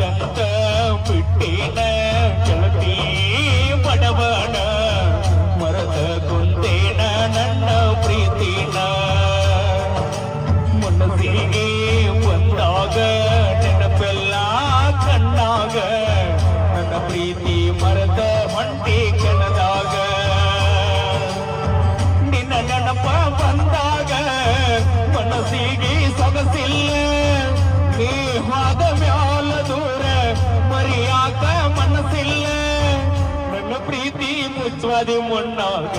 ಬ್ಯಾಡಂತ ಬಿಟ್ಟಿನ ಗೆಳತಿ ಬಡವಣ ಮರದ ಕುಂತೇನ ನನ್ನ ಪ್ರೀತಿನ ಮನಸ್ಸಿಗೆ ಬಂದಾಗ ನೆನಪೆಲ್ಲ ಕಣ್ಣಾಗ ನನ್ನ ಪ್ರೀತಿ ಮರದ ಹೊಂಟಿ ಕೆಳದಾಗ ನಿನ್ನ ನೆನಪ ಬಂದಾಗ ಮನಸ್ಸಿಗೆ ಸೊಗಸಿಲ್ಲ ನೀವಾದ ಮ್ಯಾಲ ದೂರ ಮರಿಯಾಕ ಮನಸ್ಸಿಲ್ಲ ನನ್ನ ಪ್ರೀತಿ ಮುಚ್ಚುವದಿ ಮಣ್ಣಾಗ